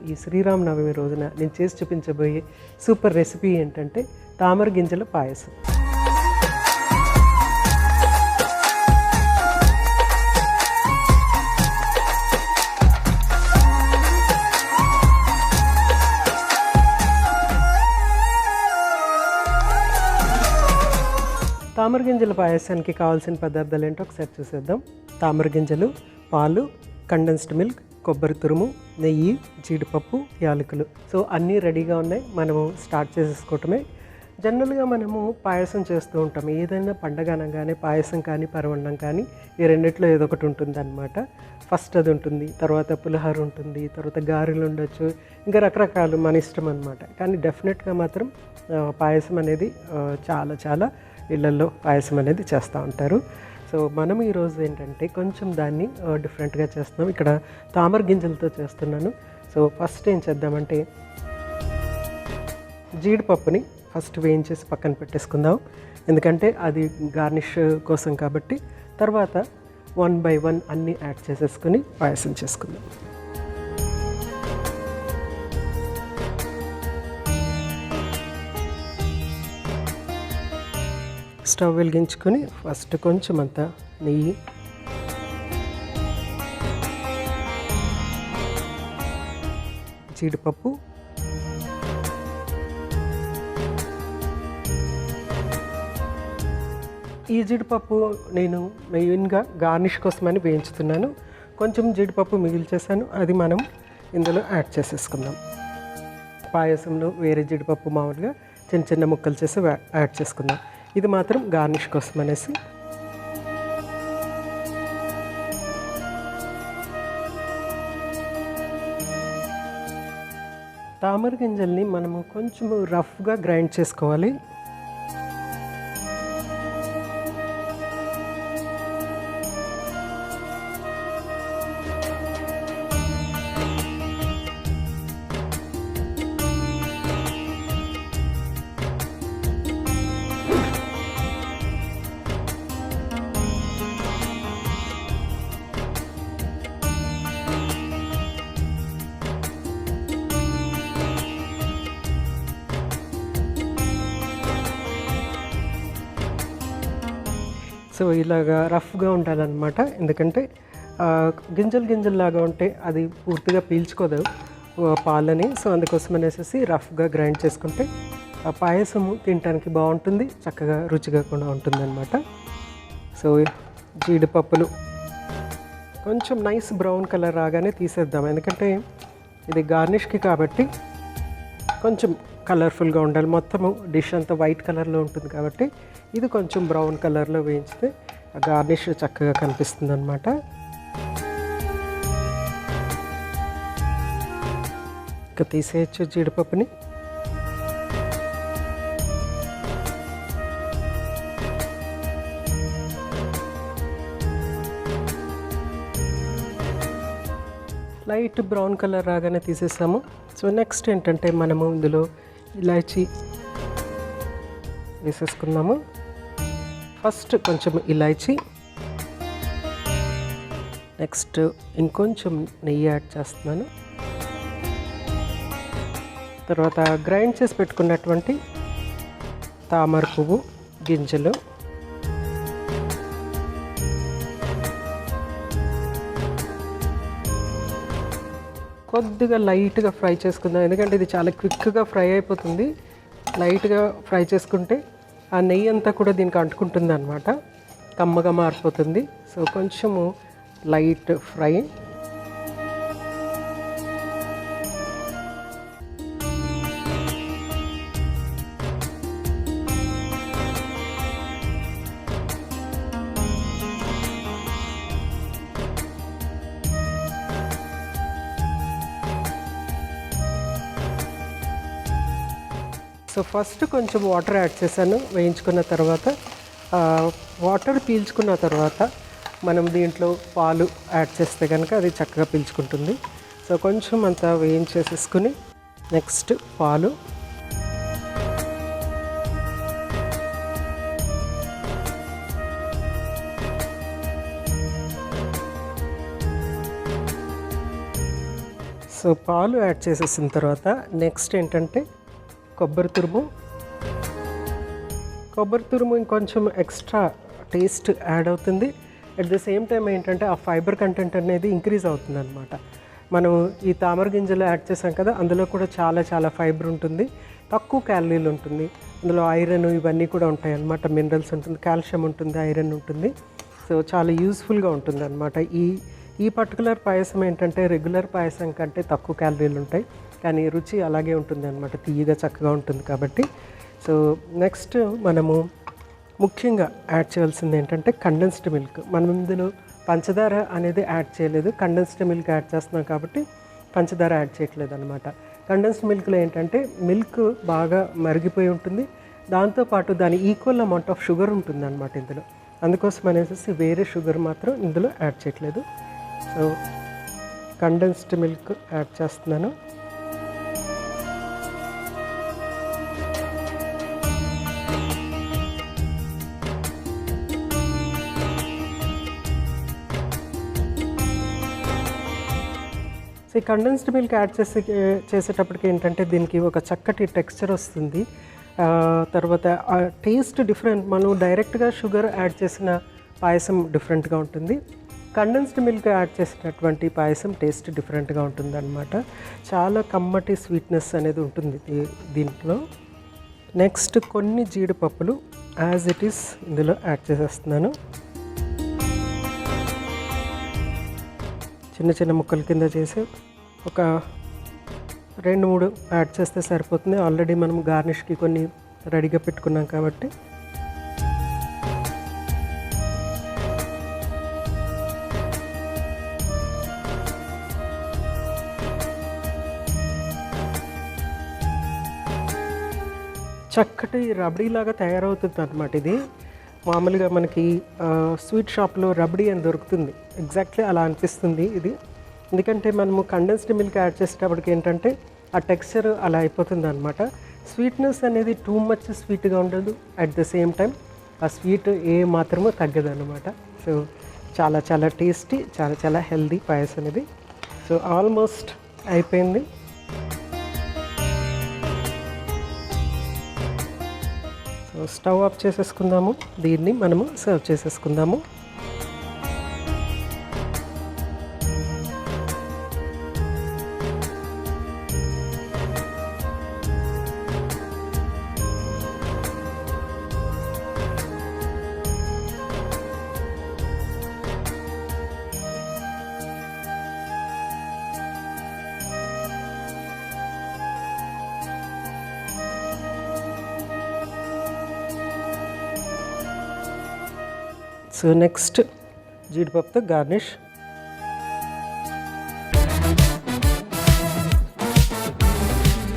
ఈ శ్రీరామనవమి రోజున నేను చేసి చూపించబోయే సూపర్ రెసిపీ ఏంటంటే తామర గింజల పాయసం. తామర గింజల పాయసానికి కావాల్సిన పదార్థాలు ఏంటో ఒకసారి చూసేద్దాం. తామర గింజలు, పాలు, కండెన్స్డ్ మిల్క్, కొబ్బరి తురుము, నెయ్యి, జీడిపప్పు, యాలకులు. సో అన్నీ రెడీగా ఉన్నాయి. మనము స్టార్ట్ చేసేసుకోవటమే. జనరల్గా మనము పాయసం చేస్తూ ఉంటాం. ఏదైనా పండగ అనగానే పాయసం కానీ పరవన్నం కానీ ఈ రెండిట్లో ఏదో ఒకటి ఉంటుంది అనమాట. ఫస్ట్ అది ఉంటుంది, తర్వాత పులిహోర ఉంటుంది, తర్వాత గారెలు ఉండొచ్చు, ఇంకా రకరకాలు మన ఇష్టం అనమాట. కానీ డెఫినెట్గా మాత్రం పాయసం అనేది చాలా చాలా ఇళ్ళల్లో పాయసం అనేది చేస్తూ ఉంటారు. సో మనం ఈరోజు ఏంటంటే కొంచెం దాన్ని డిఫరెంట్గా చేస్తున్నాం. ఇక్కడ తామర గింజలతో చేస్తున్నాను. సో ఫస్ట్ ఏం చేద్దామంటే జీడిపప్పుని ఫస్ట్ వేయించేసి పక్కన పెట్టేసుకుందాం. ఎందుకంటే అది గార్నిష్ కోసం కాబట్టి. తర్వాత 1 by 1 అన్నీ యాడ్ చేసేసుకుని పాయసం చేసుకుందాం. స్టవ్ వెలిగించుకొని ఫస్ట్ కొంచెం అంతా నెయ్యి, జీడిపప్పు, ఈ జీడిపప్పు నేను మెయిన్గా గార్నిష్ కోసమని వేయించుతున్నాను. కొంచెం జీడిపప్పు మిగిల్చేసాను, అది మనం ఇందులో యాడ్ చేసేసుకుందాం. పాయసంలో వేరే జీడిపప్పు మామూలుగా చిన్న చిన్న ముక్కలు చేసి యాడ్ చేసుకుందాం. ఇది మాత్రం గార్నిష్ కోసం అనేసి. తామర గింజల్ని మనము కొంచెం రఫ్గా గ్రైండ్ చేసుకోవాలి. సో ఇలాగా రఫ్గా ఉండాలన్నమాట. ఎందుకంటే గింజల్లాగా ఉంటే అది పూర్తిగా పీల్చుకోదు పాలని. సో అందుకోసం అనేసి రఫ్గా గ్రైండ్ చేసుకుంటే ఆ పాయసము తినడానికి బాగుంటుంది, చక్కగా రుచిగా కూడా ఉంటుందన్నమాట. సో జీడిపప్పులు కొంచెం నైస్ బ్రౌన్ కలర్ రాగానే తీసేద్దాం. ఎందుకంటే ఇది గార్నిష్కి కాబట్టి కొంచెం కలర్ఫుల్గా ఉండాలి. మొత్తము డిష్ అంతా వైట్ కలర్లో ఉంటుంది కాబట్టి ఇది కొంచెం బ్రౌన్ కలర్లో వేయించితే ఆ గార్నిష్ చక్కగా కనిపిస్తుంది అన్నమాట. ఇంకా తీసేయచ్చు జీడిపప్పుని. లైట్ బ్రౌన్ కలర్ రాగానే తీసేసాము. సో నెక్స్ట్ ఏంటంటే మనము ఇందులో ఇలాచీ వేసేసుకున్నాము. ఫస్ట్ కొంచెం ఇలాచీ, నెక్స్ట్ ఇంకొంచెం నెయ్యి యాడ్ చేస్తున్నాను. తర్వాత గ్రైండ్ చేసి పెట్టుకున్నటువంటి తామర పువ్వు గింజలు, కొద్దిగా లైట్గా ఫ్రై చేసుకుందాం. ఎందుకంటే ఇది చాలా క్విక్గా ఫ్రై అయిపోతుంది. లైట్గా ఫ్రై చేసుకుంటే ఆ నెయ్యి అంతా కూడా దీనికి అంటుకుంటుంది అనమాట, కమ్మగా మారిపోతుంది. సో కొంచెము లైట్ ఫ్రై. సో ఫస్ట్ కొంచెం వాటర్ యాడ్ చేశాను వేయించుకున్న తర్వాత. వాటర్ పీల్చుకున్న తర్వాత మనం దీంట్లో పాలు యాడ్ చేస్తే కనుక అది చక్కగా పీల్చుకుంటుంది. సో కొంచెం అంతా వేయించేసేసుకుని నెక్స్ట్ పాలు, సో పాలు యాడ్ చేసేసిన తర్వాత నెక్స్ట్ ఏంటంటే కొబ్బరి తురుము ఇంకొంచెం ఎక్స్ట్రా టేస్ట్ యాడ్ అవుతుంది. అట్ ద సేమ్ టైం ఏంటంటే ఆ ఫైబర్ కంటెంట్ అనేది ఇంక్రీజ్ అవుతుంది అనమాట. మనం ఈ తామర గింజలు యాడ్ చేసాం కదా, అందులో కూడా చాలా ఫైబర్ ఉంటుంది, తక్కువ క్యాలరీలు ఉంటుంది, అందులో ఐరన్ ఇవన్నీ కూడా ఉంటాయి అన్నమాట. మినరల్స్ ఉంటుంది, కాల్షియం ఉంటుంది, ఐరన్ ఉంటుంది. సో చాలా యూస్ఫుల్గా ఉంటుంది అనమాట. ఈ పర్టికులర్ పాయసం ఏంటంటే రెగ్యులర్ పాయసం కంటే తక్కువ క్యాలరీలు ఉంటాయి, కానీ రుచి అలాగే ఉంటుంది అనమాట, తీయగా చక్కగా ఉంటుంది కాబట్టి. సో నెక్స్ట్ మనము ముఖ్యంగా యాడ్ చేయాల్సింది ఏంటంటే కండెన్స్డ్ మిల్క్. మనం ఇందులో పంచదార అనేది యాడ్ చేయలేదు, కండెన్స్డ్ మిల్క్ యాడ్ చేస్తున్నాం కాబట్టి పంచదార యాడ్ చేయట్లేదు అనమాట. కండెన్స్డ్ మిల్క్లో ఏంటంటే మిల్క్ బాగా మరిగిపోయి ఉంటుంది, దాంతోపాటు దాని ఈక్వల్ అమౌంట్ ఆఫ్ షుగర్ ఉంటుంది అనమాట ఇందులో. అందుకోసం అనేసి వేరే షుగర్ మాత్రం ఇందులో యాడ్ చేయట్లేదు. సో కండెన్స్డ్ మిల్క్ యాడ్ చేస్తున్నాను. సో ఈ కండెన్స్డ్ మిల్క్ యాడ్ చేసేటప్పటికి ఏంటంటే దీనికి ఒక చక్కటి టెక్స్చర్ వస్తుంది. తర్వాత టేస్ట్ డిఫరెంట్. మనం డైరెక్ట్గా షుగర్ యాడ్ చేసిన పాయసం డిఫరెంట్గా ఉంటుంది, కండెన్స్డ్ మిల్క్ యాడ్ చేసినటువంటి పాయసం టేస్ట్ డిఫరెంట్గా ఉంటుంది అనమాట. చాలా కమ్మటి స్వీట్నెస్ అనేది ఉంటుంది దీంట్లో. నెక్స్ట్ కొన్ని జీడిపప్పులు యాజ్ ఇట్ ఈస్ ఇందులో యాడ్ చేసేస్తున్నాను. చిన్న ముక్కల కింద చేసి ఒక 2-3 యాడ్ చేస్తే సరిపోతుంది. ఆల్రెడీ మనం గార్నిష్కి కొన్ని రెడీగా పెట్టుకున్నాం కాబట్టి. చక్కటి రబడీలాగా తయారవుతుంది అన్నమాట. ఇది మామూలుగా మనకి స్వీట్ షాప్లో రబడీ అని దొరుకుతుంది, ఎగ్జాక్ట్లీ అలా అనిపిస్తుంది ఇది. ఎందుకంటే మనము కండెన్స్డ్ మిల్క్ యాడ్ చేసేటప్పటికి ఏంటంటే ఆ టెక్స్చర్ అలా అయిపోతుంది అనమాట. స్వీట్నెస్ అనేది టూ మచ్ స్వీట్గా ఉండదు, అట్ ద సేమ్ టైం ఆ స్వీట్ ఏ మాత్రమో తగ్గదు అనమాట. సో చాలా టేస్టీ, చాలా హెల్దీ పాయసం అనేది. సో ఆల్మోస్ట్ అయిపోయింది. సో స్టవ్ ఆఫ్ చేసేసుకుందాము, దీన్ని మనము సర్వ్ చేసేసుకుందాము. సో నెక్స్ట్ జీడిపప్పుతో గార్నిష్.